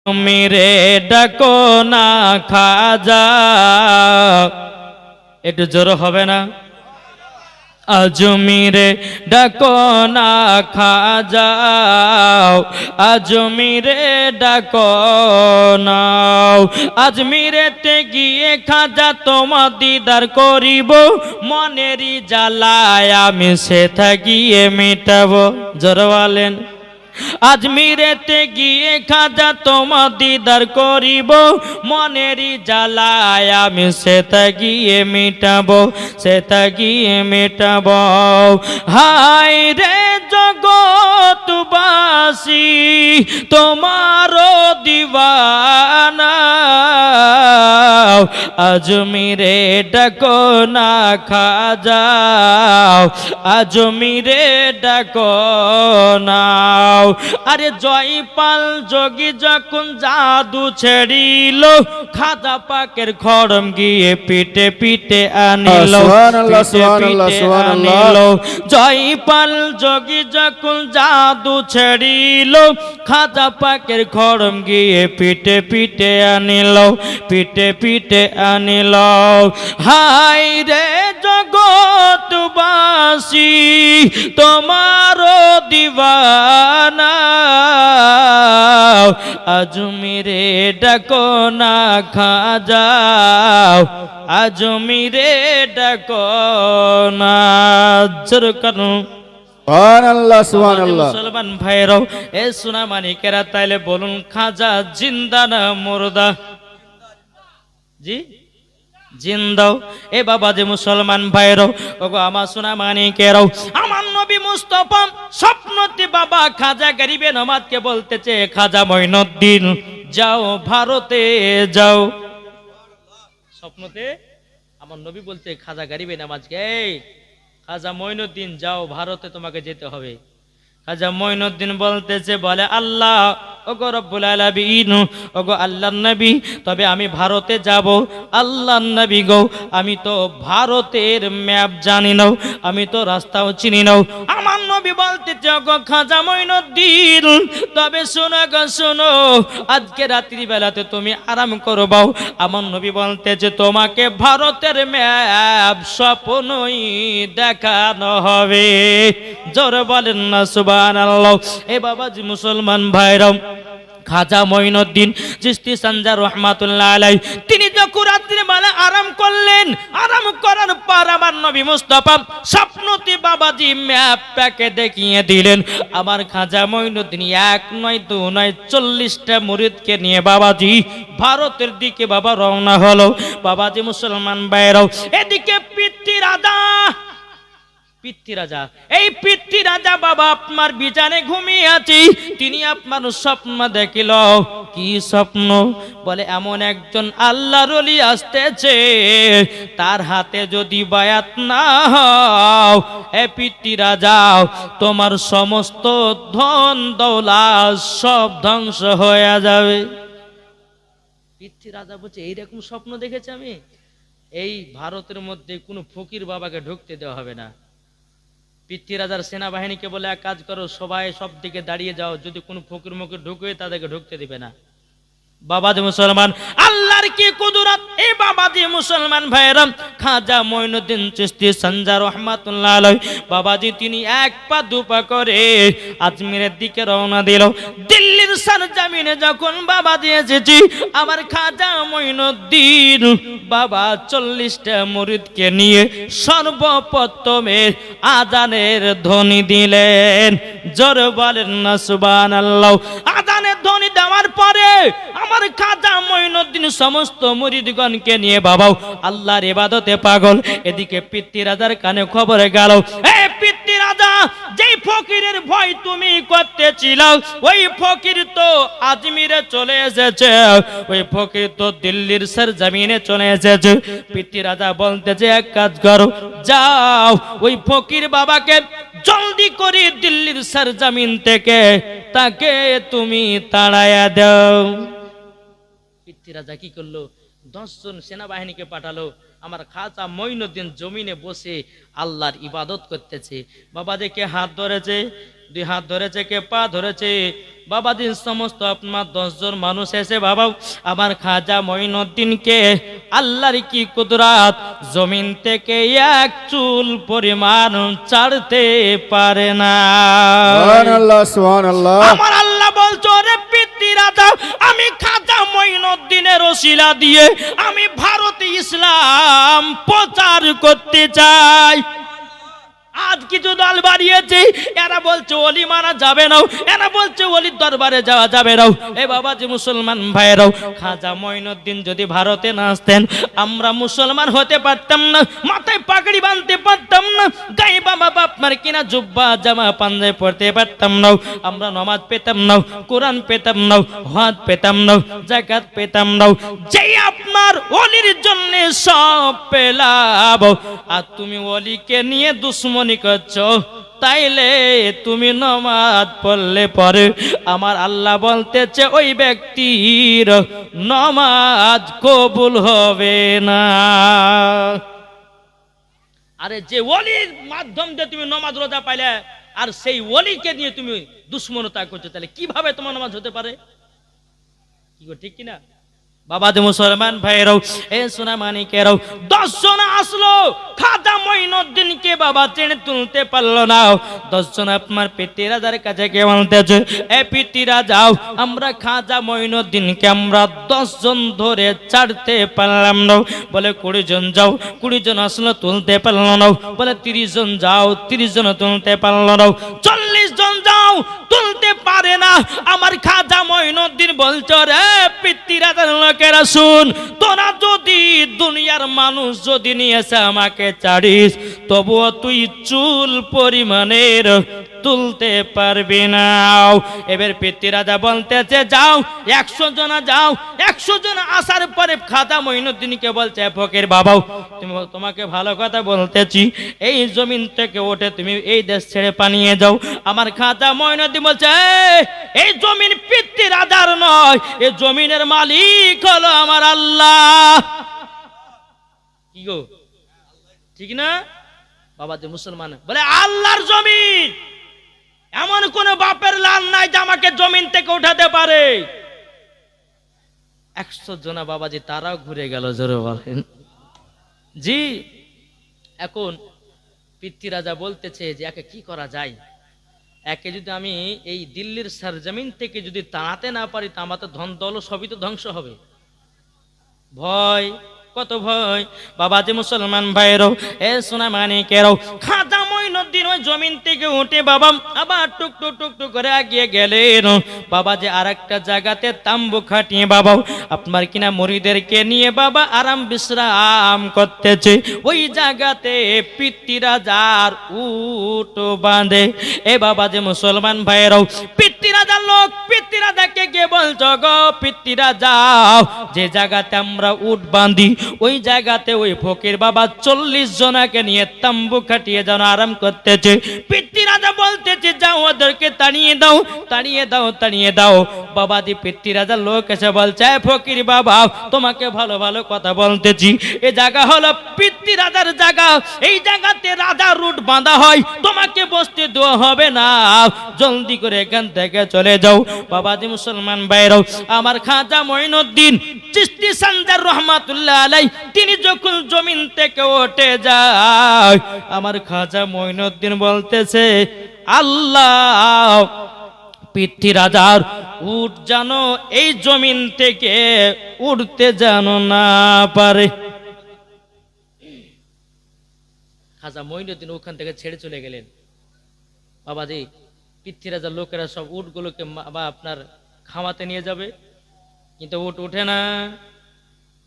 মেরে ডাকো না খাজা, একটু জোর হবে না? আজমিরে ডাকো না খাজা, আজমিরে ডাকো না। আজমিরেতে গিয়ে খাজা তোমার দিদার করিব, মনেরই জ্বালায় আমি সেথা গিয়ে মিটাবো। জোর বলেন। আজমিরেতে গিয়ে খাজা তোমার দিদার করিব, মনেরই জ্বালায় আমি সেটা গিয়ে মিটাবো, সেটা গিয়ে মিটাবো। হায় রে জগৎবাসী তোমারও দিওয়ানা, আজমিরে ডাকো না খাজা, আজমিরে ডাকো না। আরে জয়পাল যোগী যখন জাদু ছেড়িল, খাজা পাকের খড়ম গিয়ে পিটে পিটে আনিল, আনিল। জয়পাল যোগী যখন জাদু ছেড়িল, খাজা পাকের খড়ম গিয়ে পিটে পিটে আনিল, পিটে পিটে আনিল। হায় রে জগৎবাসী তোমারও দিওয়ানা, আজমিরে ডাকো না খাজা, আজমিরে ডাকো না। জোর করো সুবহানাল্লাহ, সুবহানাল্লাহ। মুসলমান ভাইরাও, এ সোনা মানিকেরা, তাইলে বলুন খাজা জিন্দা না মুর্দা? জি জিন্দাও। এ বাবা যে মুসলমান ভাইরাও, ওগো আমার সোনা মানিকেরাও, আমার নবী মুস্তাফা স্বপ্নতে বাবা খাজা গরিবে নমাজকে বলতেছে, খাজা মঈনুদ্দিন যাও ভারতে যাও। স্বপ্নতে আমার নবী বলতে খাজা গরিবে নামাজকে, এই খাজা মঈনুদ্দিন যাও ভারতে, তোমাকে যেতে হবে। খাজা মঈনুদ্দিন বলতেছে, বলে আল্লাহ ওগো রব্বুল আলামিন, ওগো আল্লাহর নবী, তবে আমি ভারতে যাব। আল্লাহর নবী গো, আমি তো ভারতের ম্যাপ জানি না, আমি তো রাস্তাও চিনি না। আমার নবী বলতেছে, ওগো খাজা মঈনুদ্দিন, তবে শোনো গো শোনো, আজকে রাত্রি বেলাতে তুমি আরাম করবো। আমার নবী বলতেছে, তোমাকে ভারতের ম্যাপ স্বপ্নই দেখানো হবে। জোরে বলেন না সুবহানাল্লাহ। এ বাবাজি মুসলমান ভাইরাও, খাজা মঈনুদ্দিন চিশতি সঞ্জার রহমাতুল্লাহ আলাইহি, তিনি যখন রাত্রি বেলা আরাম করলেন, আরাম করার পর আমার নবী মুস্তাফা স্বপ্নতে বাবাজি ম্যাপ প্যাকে দেখিয়ে দিলেন। আমার খাজা মঈনুদ্দিন এক নয় দু নয় 40টা মুরিদকে নিয়ে বাবাজি ভারতের দিকে বাবা রওনা হলো। বাবাজি মুসলমান ভাইরাও, এদিকে পিতৃ রাজা, পিতৃ রাজা, এই পিতৃ রাজা বাবা আপনার বিছানে ঘুমিয়ে আছি, তিনি আপনার স্বপ্ন দেখিল। কি স্বপ্ন? বলে এমন একজন আল্লাহর ওলি আসতেছে, তার হাতে যদি বায়াত না হও, এ পিতৃ রাজা, তোমার সমস্ত ধন দৌলত সব ধ্বংস হয়ে যাবে। পিতৃ রাজা বলছে, এইরকম স্বপ্ন দেখেছি আমি, এই ভারতের মধ্যে কোনো ফকির বাবাকে ঢুকতে দেওয়া হবে না। পিতৃ রাজার সেনাবাহিনীকে বলে, এক কাজ করো, সবাই সব দিকে দাঁড়িয়ে যাও, যদি কোনো ফকির মুখে ঢুকে তাদেরকে ঢুকতে দিবে না। বাবাজি মুসলমান, আল্লাহর কি কুদরত! এই বাবাজি মুসলমান ভাইরা, খাজা মঈনুদ্দিন চিশতি সঞ্জার রহমাতুল্লাহ আলাইহি, বাবাজি তিনি এক পা দুপা করে আজমিরের দিকে রওনা দিল। দিল্লির সরজমিনে যখন বাবাজি এসেছি, আমার খাজা মঈনুদ্দিন বাবা 40টা মুরিদকে নিয়ে সর্বপ্রথমে আজানের ধ্বনি দিলেন। জোরে বলেন না সুবহানাল্লাহ। আজানের ধ্বনি দেওয়ার পরে আমার খাজা মঈনুদ্দিন সমস্ত মুরিদগণকে নিয়ে বাবাও আল্লাহর ইবাদতে পাগল। এদিকে পিতৃ রাজার কানে খবর গেল, এ পিতৃ রাজা, যেই ফকিরের ভয় তুমি করতেছিল, ওই ফকির তো আজমিরে চলে এসেছে, ওই ফকির তো দিল্লির সরজমিনে চলে এসেছে। পিতৃ রাজা বলতেছে, এক কাজ করো, যাও ওই ফকির বাবাকে জলদি করে দিল্লির সরজমিন থেকে তাকে তুমি তাড়ায়া দাও। পিতৃ রাজা কি করলো? 10 জন সেনাবাহিনীকে পাঠালো। আমার খাজা মঈনুদ্দিন জমিনে বসে আল্লাহর ইবাদত করতেছে। বাবা দেখে হাত ধরেছে, দুই হাত ধরেছে, কে পা ধরেছে। বাবাজি সমস্ত আপনার 10 জন মানুষ এসে বাবা আমার খাজা মঈনুদ্দিনকে আল্লাহর কি কুদরত, জমিন থেকে এক চুল পরিমাণ ছাড়তে পারে না। সুবহানাল্লাহ সুবহানাল্লাহ। আমার আল্লাহ বলছো, রে পিতৃরাজা, আমি খাজা মঈনুদ্দিনের ওসিলা দিয়ে আমি ভারতে ইসলাম প্রচার করতে চাই। আজ কিছু দল বাড়িয়েছে, এরা বলছে ওলি মারা যাবে না, এরা বলছে ওলির দরবারে যাওয়া যাবে না। এ বাবাজি মুসলমান ভাইরাও, খাজা মঈনুদ্দিন যদি ভারতে না আসতেন আমরা মুসলমান হতে পারতাম না, মাথায় পাগড়ি বাঁধতে পারতাম না, গায়ে বাবা আপনার কিনা জুব্বা জামা পাঞ্জাবি পরতে পারতাম না, আমরা নামাজ পেতাম না, কোরআন পেতাম না, হজ পেতাম না, যাকাত পেতাম না। যে আপনার ওলির জন্য সব পেলাম, আর তুমি ওলিকে নিয়ে দুশ্মনী করছো, তাইলে তুমি নামাজ পড়লে পরে আমার আল্লাহ বলতেছে ওই ব্যক্তির নামাজ কবুল হবে না। আরে যে ওলির মাধ্যম দিয়ে তুমি নামাজ রোজা পাইলে, আর সেই ওলিকে নিয়ে তুমি দুশ্মনতা করছো, তাহলে কিভাবে তোমার নামাজ হতে পারে? কি গো, ঠিক কিনা? বাবাজি মুসলমান ভাইরাও, এ সোনা মানিকেরাও, 10 জন আসলো, খাজা মঈনুদ্দিনকে বাবা টেনে তুলতে পারলো না। 10 জন আপনার পিতৃরাজার কাছে কে বলতেছে, এ পিতৃরাজাও, আমরা খাজা মঈনুদ্দিনকে আমরা 10 জন ধরে ছাড়তে পারলাম না। বলে 20 জন যাও, 20 জন আসলো, তুলতে পারলো না। বলে 30 জন যাও, 30 জন তুলতে পারলো না। 40 জন যাও, তুলতে পারে না। আমার খাজা মঈনুদ্দিন বলছো, রে পিতৃরাজার লোকেরা শুন, তোরা যদি দুনিয়ার মানুষ যদি নিয়ে এসে আমাকে ছাড়িস, তবুও তুই চুল পরিমাণের তুলতে পারবি না। এবার পিতৃরাজা বলতেছে, যাও 100 জন যাও। 100 জন আসার পরে খাজা মঈনুদ্দিনকে বলছে, ফকির বাবাও, তোমাকে ভালো কথা বলতেছি, এই জমিন থেকে ওঠে তুমি এই দেশ ছেড়ে পালিয়ে যাও। আমার খাজা মঈনুদ্দিন বলছে, এই জমিন পিতৃরাজার নয়, এই জমিনের মালিক হলো আমার আল্লাহ। কি গো, ঠিক না? বাবা যে মুসলমান বলে আল্লাহর জমিন, এমন কোন বাপের লাল নাই যে আমাকে জমিন থেকে উঠাতে পারে। 100 জন বাবাজি তারাও ঘুরে গেল, জোরে বলেন জি। এখন পিতৃরাজা বলতেছে যে একে কি করা যায়, একে যদি আমি এই দিল্লির সরজমিন থেকে যদি তাড়াতে না পারি, তা আমার তো ধন দৌলত সবই তো ধ্বংস হবে। ভয়, কত ভয়। বাবাজি মুসলমান ভাইরও, এ সোনা মানিকেরাও, খাজা মঈনুদ্দিন ওই জমিন থেকে উঠে বাবা আবার টুক টুক টুক টুক করে এগিয়ে গেলেন। বাবা যে আরেকটা জায়গাতে তাম্বু খাটিয়ে বাবা আপনার কিনা মুরিদেরকে নিয়ে বাবা আরাম বিশ্রাম করতেছে। ওই জায়গাতে পিতৃরাজার উট বাঁধে। এ বাবা যে মুসলমান ভাইরাও, পিতৃরাজার লোক পিতৃরাজাকে গিয়ে বলছো, গো পিতৃরাজা, যে জায়গাতে আমরা উট বাঁধি ওই জায়গাতে ওই ফকির বাবা 40 জনকে নিয়ে তাম্বু খাটিয়ে যেন আরাম করতেছে। পিতৃরাজা বলতেছে, যাও ওদেরকে তাড়িয়ে দাও, তাড়িয়ে দাও, তাড়িয়ে দাও। বাবাজি পিতৃরাজার লোক এসে বলছে, ফকির বাবা, তোমাকে ভালো ভালো কথা বলতেছি, এ জায়গা হলো পিতৃরাজার জায়গা, এই জায়গাতে রাজার উট বাঁধা হয়, তোমাকে বসতে দেওয়া হবে না, জলদি করে এখান থেকে চলে যাও। বাবাজি মুসলমান ভাইরাও, আমার খাজা মঈনুদ্দিন চিশতি সানজার রহমাতুল্লাহ আলাই, তিনি যখন জমিন থেকে উঠে যায়, আমার খাজা মঈনুদ্দিন বলতেছে, আল্লাহ পিতৃরাজার উট জানো এই জমিন থেকে উঠতে জানো না পারে। খাজা মঈনুদ্দিন ওখান থেকে ছেড়ে চলে গেলেন। বাবাজি পিতৃরাজার লোকেরা সব উটগুলোকে বা আপনার খামাতে নিয়ে যাবে, কিন্তু উট উঠে না।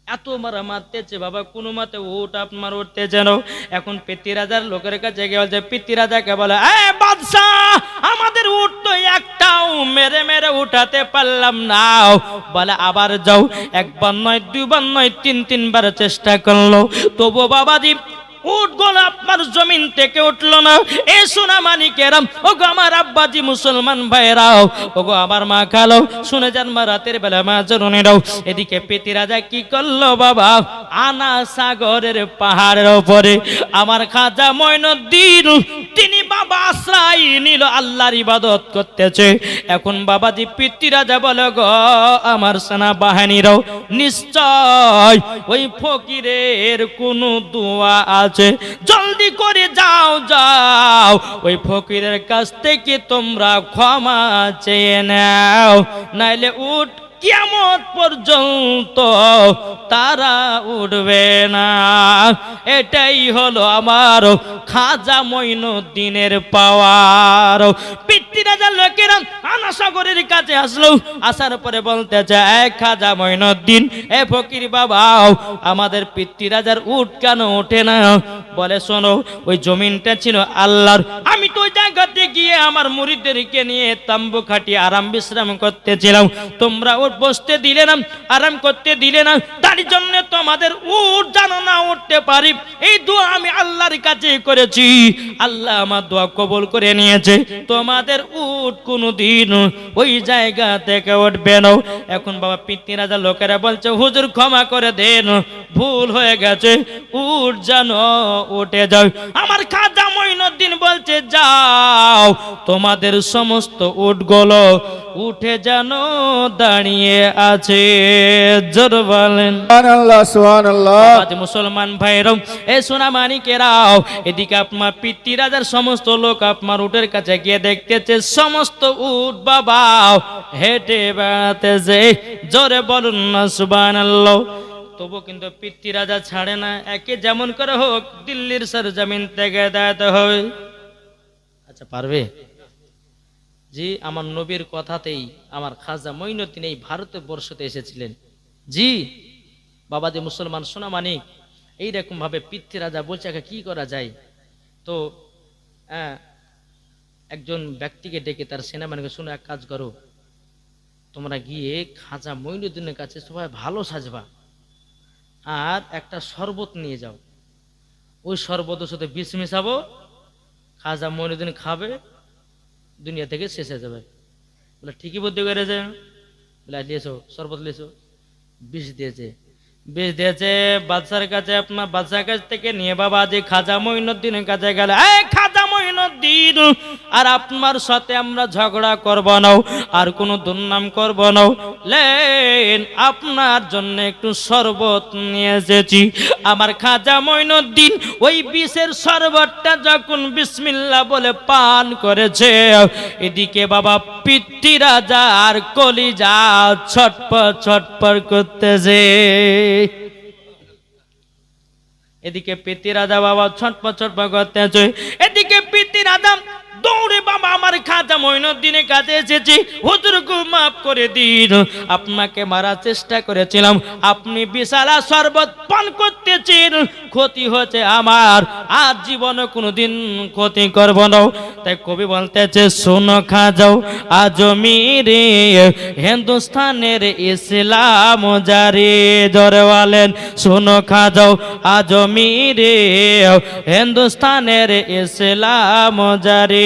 এত মারা মারতেছে বাবা, কোনো মতে উট আপনার উঠতেছে না। এখন পিতৃরাজার লোকের কাছে গিয়ে বলছে, পিতৃরাজাকে বলে, এ বাদশাহ, আমাদের উট তো একটাও মেরে মেরে উঠাতে পারলাম না। বলে আবার যাও, একবার নয়, দুইবার নয়, 3-3বার চেষ্টা করলো, তবু বাবাজি উটগুলো আপনার জমিন থেকে উঠলো না। এ সোনা মানিকেরাম, ওগো আমার আব্বাজি মুসলমান ভাইরাও, ওগো আমার মা খালো, শুনে যান মা, রাতের বেলা মা জননীরাও। এদিকে পিতৃরাজা কি করলো বাবা, আনা সাগরের পাহাড়ের উপরে আমার খাজা মঈনুদ্দিন তিনি বাবা বাবা আশ্রয় নিল, আল্লাহর ইবাদত করতেছে। এখন বাবাজি পিতৃ রাজা বলে গো আমার সেনা বাহিনীরাও নিশ্চয় ওই ফকিরের কোনো দোয়া আছে, জলদি করে যাও যাও ওই ফকিরের কাছ থেকে তোমরা ক্ষমা চেয়ে নাও, নাইলে উঠ কিয়ামত পর্যন্ত তারা উঠবে না। এটাই হলো আমার খাজা মঈনুদ্দিনের পাওয়ার। পিতৃরাজার লোকেরা আনাসাগরের কাছে আসলো, আসার পরে বলতে চায় খাজা মঈনুদ্দিন, এ ফকির বাবা আমাদের পিতৃরাজার উট কেন ওঠে না? বলে শোনো, ওই জমিনটা ছিল আল্লাহর, আমি তো ওই জায়গাতে গিয়ে আমার মুরিদদেরকে নিয়ে তাম্বু খাটিয়ে আরাম বিশ্রাম করতেছিলাম, তোমরা উঠ বসতে দিলে না, আরাম করতে দিলে না, তার জন্য তোমাদের উট জানো না উঠতে পারি। এই দোয়া আমি আল্লাহর কাছে করেছি, আল্লাহ আমার দোয়া কবুল করে নিয়েছে, তোমাদের উট কোনোদিন ওই জায়গা থেকে উঠবে না। এখন বাবা পিতৃরাজা লোকেরা বলছে হুজুর ক্ষমা করে দেন, ভুল হয়ে গেছে, উট জানো উঠে যাও। আমার খাজা মঈনুদ্দিন বলছে যাও তোমাদের সমস্ত উটগুলো উঠে জানো দাঁড়িয়ে আছে। জোর বলেন সুবহানাল্লাহ, সুবহানাল্লাহ। আজ মুসলমান ভাইরাও, এ সোনা মানিকেরাও, এদিকে আপনার পিতৃরাজার সমস্ত লোক আপনার উটের কাছে গিয়ে দেখতেছে সমস্ত উট বাবা হেঁটে বেড়াতেছে। জোরে বলুন না সুবহানাল্লাহ। তবু কিন্তু পিতৃরাজা ছাড়ে না, একে যেমন করে হোক দিল্লির সরজমিন থেকে দেখাতে হবে। আচ্ছা পারবে? জি, আমার নবীর কথাতেই আমার খাজা মঈনুদ্দিন এই ভারতবর্ষতে এসেছিলেন। জি বাবাজি মুসলমান সোনা মানিক, এইরকম ভাবে পিতৃরাজা বলছে কি করা যায়? তো একজন ব্যক্তিকে ডেকে তার সেনাবাহিনীকে, শুনে এক কাজ করো, তোমরা গিয়ে খাজা মঈনুদ্দিনের কাছে সবাই ভালো সাজবা আর একটা শরবত নিয়ে যাও, ওই শরবতের সাথে বিষ মিশাবো, খাজা মঈনুদ্দিন খাবে, দুনিয়া থেকে শেষ হয়ে যাবে। বলে ঠিকই বুদ্ধি করেছে। বলে লিয়েছো শরবত, লিয়েছো, বিষ দিয়েছে। বিষ দিয়েছে বাদশার কাছে, আপনার বাদশার কাছ থেকে নিয়ে বাবা যে খাজা মঈনুদ্দিনের কাছে গেলে, এই খাজা মঈনুদ্দিন, আর আপনার সাথে আমরা ঝগড়া করব না, আর কোনো দুর্নাম করব না, লেন আপনার জন্য একটু শরবত নিয়ে এসেছি। আমার খাজা মঈনুদ্দিন ওই বিষের শরবতটা যখন বিসমিল্লাহ বলে পান করেছে, এদিকে বাবা পিতৃরাজা আর কলিজা ছটপট ছটপট করতেছে। এদিকে পিতৃরাজা বাবা ছটপট ছটপট করতেছে, এদিকে পিতৃরাজা দৌড়ে বাবা আমার খাজা মঈনুদ্দিনের কাছে এসেছি, হুজুরকে মাফ করে দিন, আপনাকে মারার চেষ্টা করেছিলাম, আপনি বিশালা শরবত পান করতেছেন, ক্ষতি হচ্ছে আমার, আজ জীবনে কোনোদিন ক্ষতি করব না। তাই কবি বলতেছে শোনো খাজাও আজমিরে হিন্দুস্তানের ইসলাম জারি। জোরে বলেন শোনো খাজাও আজমিরে হিন্দুস্তানের ইসলাম জারি।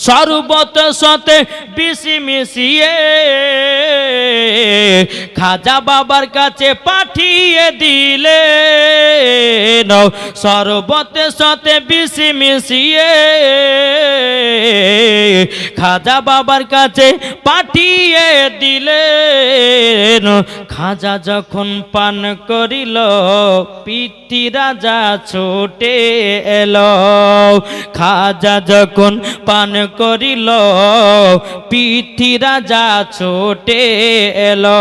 শরবত সাথে বিষ মিশিয়ে খাজা বাবার কাছে পাঠিয়ে দিলে, শরবতের সাথে বিষ মিশিয়ে খাজা বাবার কাছে পাঠিয়ে দিলেন। খাজা যখন পান করিল পিতৃরাজা ছুটে এলো, খাজা যখন পান করিল পিতৃরাজা ছুটে এলো।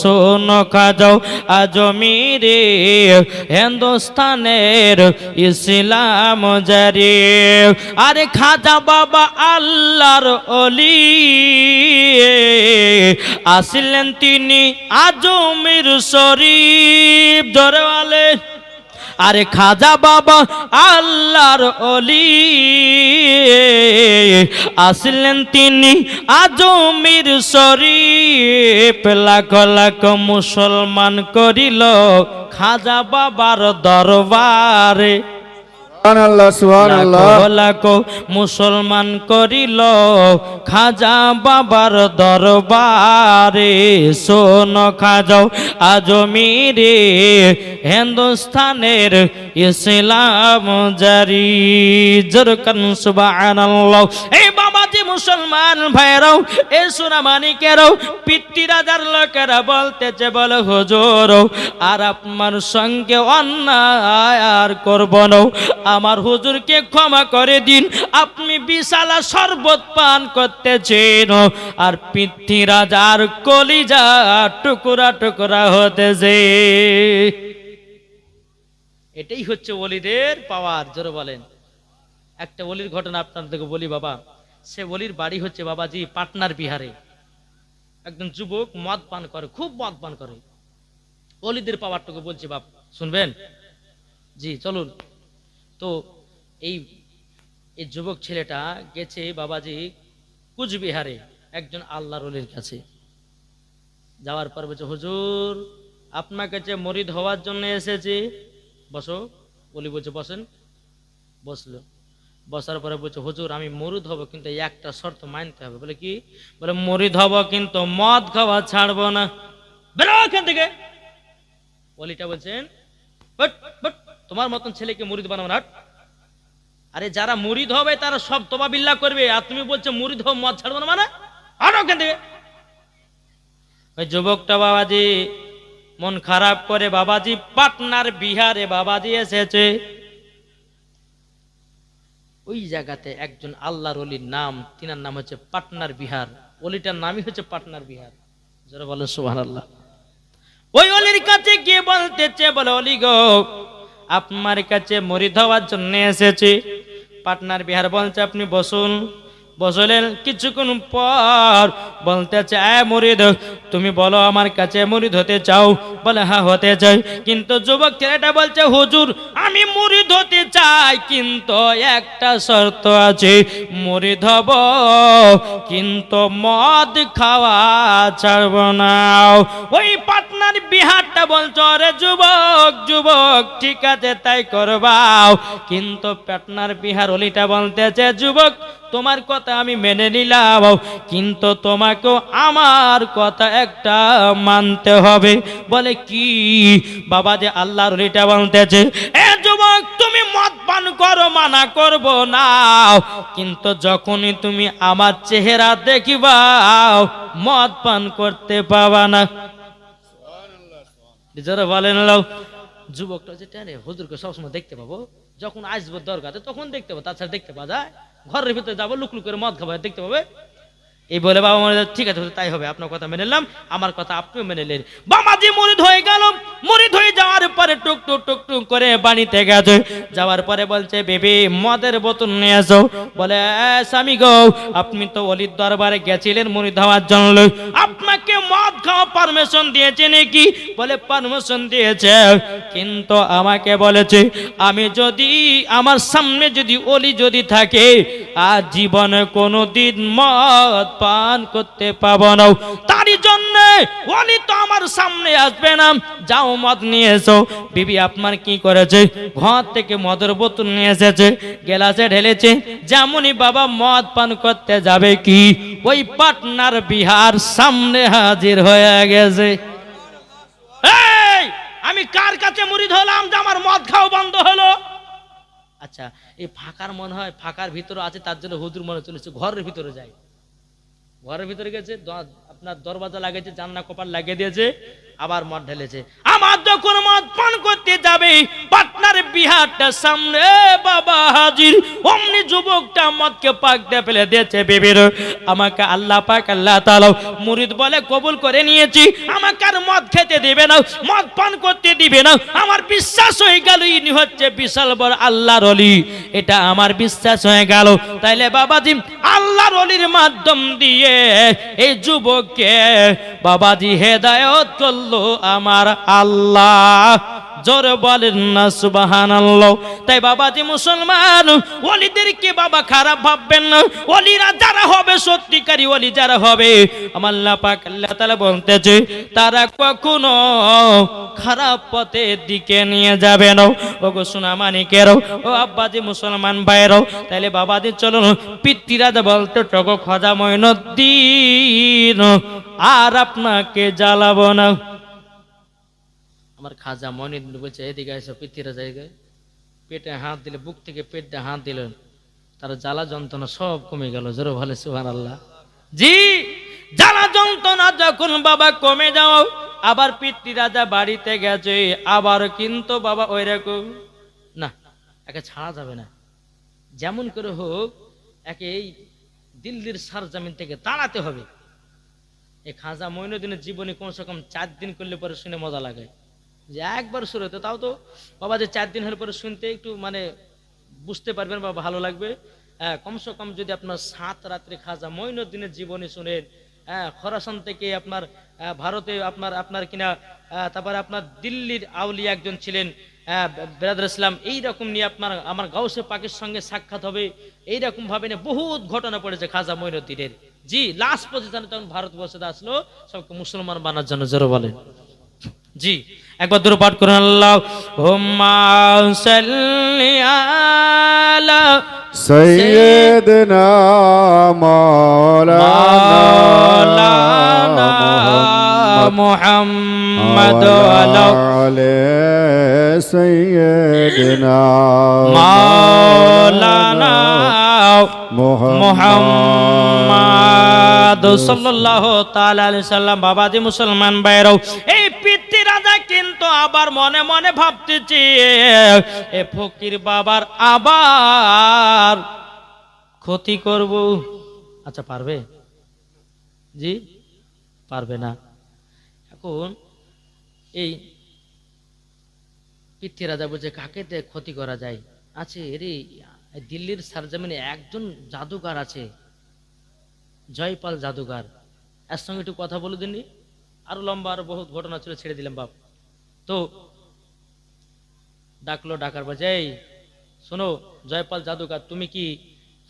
শোনো খাজাও আজমিরে হিন্দুস্তানের ইসলাম জারি। আরে খাজা বাবা আল্লাহর ওলি, আসলেন তিনি আজমির শরীফ। জোরে বলে আরে খাজা বাবা আল্লাহর ওলি, আসলেন তিনি আজমির শরীফ। লাখ লাখ মুসলমান করিল খাজা বাবার দরবারে। সুবহানাল্লাহ সুবহানাল্লাহ লাখো লাখো মুসলমান করিল খাজা বাবার দরবারে, শোন খাজাও আজমিরে হিন্দুস্তানের ইসলাম জারি। জোরকান সুবহানাল্লাহ। এই বাবাজি মুসলমান ভাইরাও, এই সোনামানিকেরাও, পিতৃ রাজার লোকেরা বলতেছে, বলে হুজুর আর আপনার সঙ্গে অন্যায় আর করব না, আমার হুজুরকে ক্ষমা করে দিন, আপনি বিশালা শরবত পান করতেছেন আর পিতৃ রাজার কলিজা টুকরা টুকরা হতেছে। এটাই হচ্ছে ওলিদের পাওয়ার। জোরে বলেন। একটা ওলির ঘটনা আপনাদেরকে বলি বাবা। সে ওলির বাড়ি হচ্ছে বাবাজি পাটনার বিহারে। একজন যুবক মদ পান করে, খুব মদ পান করে। ওলিদের পাওয়ারটুকু বলছি বাপ, শুনবেন? জি চলুন। তো এই যুবক ছেলেটা গেছে বাবাজি কুচবিহারে একজন আল্লাহর ওলির কাছে। যাওয়ার পর বলছে, হুজুর আপনার কাছে মরিদ হওয়ার জন্য এসেছি। বসো। ওলি বলছে বসেন। বসলো। বসার পরে বলছে, হুজুর আমি মরিদ হব, কিন্তু একটা শর্ত মানতে হবে। বলে কি? বলে মরিদ হব কিন্তু মদ খাওয়া ছাড়বো না। বেরো এখান থেকে। ওলিটা বলছেন, বট বট, তোমার মতন ছেলেকে মুরিদ বানাবো না। আরে যারা মুরিদ হবে তারা সব তোবা বিল্লাহ করবে, আর তুমি বলছো মুরিদ হব মদ ছাড়বো না মানে? আর ওখান থেকে। ওই যুবকটা বাবাজি মন খারাপ করে বাবাজি পাটনার বিহারে বাবাজি এসেছে। ওই জায়গাতে একজন আল্লাহর ওলির নাম, তিনার নাম হচ্ছে পাটনার বিহার। ওলিটার নামই হচ্ছে পাটনার বিহার। যারা বলে সুবহানাল্লাহ। ওই ওলির কাছে গিয়ে বলতেছে, বলে ওলি গো আপনার কাছে মুরিদ হওয়ার জন্য এসেছি। পাটনার বিহার বলছে আপনি বসুন। বসলেন। কিছুক্ষণ পর বলতেছে, মুরিদ তুমি বলো আমার কাছে মুরিদ হতে চাও? বলে হ্যাঁ হতে চাই। কিন্তু যুবক ছেলেটা বলছে, হুজুর আমি মুরিদ হতে চাই, কিন্তু একটা শর্ত আছে, মুরিদ হব কিন্তু মদ খাওয়া ছাড়ব না। ওই পাটনার বিহারটা বলছো, আরে যুবক যুবক ঠিক আছে তাই করবাও, কিন্তু পাটনার বিহার ওলিটা বলতেছে, যুবক তোমার কথা আমি মেনে নিলাম, কিন্তু তোমাকেও আমার কথা একটা মানতে হবে। বলে কি? বাবা যে আল্লাহর ওলিটা বলতেছে, এ যুবক তুমি মদ পান করো, মানা করব না, কিন্তু যখনই তুমি আমার চেহারা দেখিবা মদ পান করতে পাবা না। যারা বলেন যুবকটা যেটা হুজুরকে সবসময় দেখতে পাবো, যখন আসবো দরগাতে তখন দেখতে পাবো, তাছাড়া দেখতে পাওয়া যায়? ঘরের ভিতরে যাবো লুক লুক করে মদ খাবো, দেখতে পাবে? এই বলে বাবা মনে ঠিক আছে তাই হবে, আপনার কথা মেনে নিলাম, আমার কথা আপনিও মেনে নিলেন। বাবাজি মুরিদ হয়ে গেল। মুরিদ হয়ে যাওয়ার পরে টুক টুক টুক টুক করে বাড়িতে গেছে। যাওয়ার পরে বলছে, বেবি মদের বোতল নিয়ে এসো। বলে স্বামী গো আপনি তো ওলির দরবারে গেছিলেন মুরিদ হওয়ার জন্য, আপনাকে মদ খাওয়া পারমিশন দিয়েছে নাকি? বলে পারমিশন দিয়েছে, কিন্তু আমাকে বলেছে আমি যদি আমার সামনে যদি ওলি যদি থাকে আর জীবনে কোনোদিন মদ পান করতে পাবো না, তারই জন্য ওলি তো আমার সামনে আসবে না। যাও মদ নিয়ে এসো। বিবি আপনার কি করেছে? ঘর থেকে মদের বোতল নিয়ে এসেছে, গ্লাসে ঢেলেছে। যেমনই বাবা মদ পান করতে যাবে কি ওই পাটনার বিহার সামনে হাজির হয়ে গেছে। এই আমি কার কাছে মুরিদ হলাম যে আমার মদ খাওয়া বন্ধ হলো? আচ্ছা এই ফাঁকার মনে হয় ফাঁকার ভিতরে আছে, তার জন্য হুজুর মনে চলেছে ঘরের ভিতরে যায়। ঘরের ভিতরে গেছে, আপনার দরওয়াজা লাগিয়েছে, জানলা কপার লাগিয়ে দিয়েছে, আবার মদ ঢেলেছে। আমার যখন মদ পান করতে যাবে পাটনার বিহারটা সামনে বাবা হাজির, অমনি যুবকটা মদকে পাক দিয়ে ফেলে দিয়েছে। বেবির আমাকে আল্লাহ পাক আল্লাহ তাআলা মুরিদ বলে কবুল করে নিয়েছি, আমাকে আর মদ খেতে দিবে না, মদ পান করতে দিবে না। আমার বিশ্বাস হয়ে গেল ইনি হচ্ছে বিশাল বড় আল্লাহর ওলি, এটা আমার বিশ্বাস হয়ে গেল। তাইলে বাবাজি আল্লাহর ওলির মাধ্যম দিয়ে এই যুবককে বাবাজি হেদায়েত করলো আমার আল্লাহ। জোরে বলেন না সুবহানাল্লাহ। তাই বাবাজি মুসলমান, ওলিদেরকে বাবা খারাপ ভাববেন না। ওলিরা যারা হবে, সত্যিকারী ওলি যারা হবে, আমার আল্লাহ পাক আল্লাহ তাআলা বলতেছে তারা কখনো খারাপ পথের দিকে নিয়ে যাবে না। ওগো সোনা মানিকেরও, ও আব্বাজি মুসলমান ভাইয়েরও, তাইলে বাবাজি চলুন পিতৃরাজা বলতে টগো খাজা মঈনুদ্দিন আর আপনাকে জ্বালাবো না। আমার খাজা মঈনুদ্দিন বলছে এদিকে এসো পিতৃরাজা, পেটে হাত দিলে, বুক থেকে পেটে হাত দিলেন, তার জ্বালা যন্ত্রণা সব কমে গেল। জোরে বলে সুবহানাল্লাহ। জি, জ্বালা যন্ত্রণা যখন বাবা কমে যাও, আবার পিতৃরাজা বাড়িতে গেছে, আবার কিন্তু বাবা ওই রকম না, একে ছাড়া যাবে না, যেমন করে হোক একে এই দিল্লির সারজামিন থেকে তাড়াতে হবে। এই খাজা মঈনুদ্দিনের জীবনে কমসে কম 4 দিন করলে পরে শুনে মজা লাগে, যে একবার শুরু হতো, তাও তো বাবা যে 4 দিন হলে পরে শুনতে একটু মানে বুঝতে পারবেন বা ভালো লাগবে। কমসে কম যদি আপনার 7 রাত্রে খাজা মঈনুদ্দিনের জীবনী শুনেন, খোরাসান থেকে আপনার ভারতে আপনার কিনা, তারপরে আপনার দিল্লির আউলিয়া একজন ছিলেন বেরাদুল ইসলাম, এইরকম নিয়ে আমার গাউসে পাকের সঙ্গে সাক্ষাৎ হবে, এইরকম ভাবে নিয়ে বহুত ঘটনা পড়েছে খাজা মঈনুদ্দিনের। জি, লাস্ট পজিশনে তখন ভারতবর্ষে আসলো সবকে মুসলমান বানার জন্য। জোরে বলেন জি, একবার দূর পাঠ করুন আল্লাহুম্মা সাল্লি আলা সাইয়্যিদিনা মাওলানা মুহাম্মদ ওয়া আলা সাইয়্যিদিনা মাওলানা মুহাম্মদ সাল্লাল্লাহু তাআলা আলাইহি সাল্লাম। বাবাজি মুসলমান ভাইরাও, এই পিতৃরাজা কিন্তু আবার মনে মনে ভাবতেছে এ ফকির বাবার আবার ক্ষতি করব। আচ্ছা পারবে? জি পারবে না। এখন এই পিতৃরাজা বলছে কাকে ক্ষতি করা যায়। আছে রে, দিল্লির সারজামিনে একজন জাদুকার আছে, জয়পাল জাদুকার, এর সঙ্গে একটু কথা বলে দিন। আরো লম্বা আরো বহুত ঘটনা ছিল, ছেড়ে দিলাম বাপ। তো ডাকলো, ডাকার বাজে এই শোনো জয়পাল জাদুকার, তুমি কি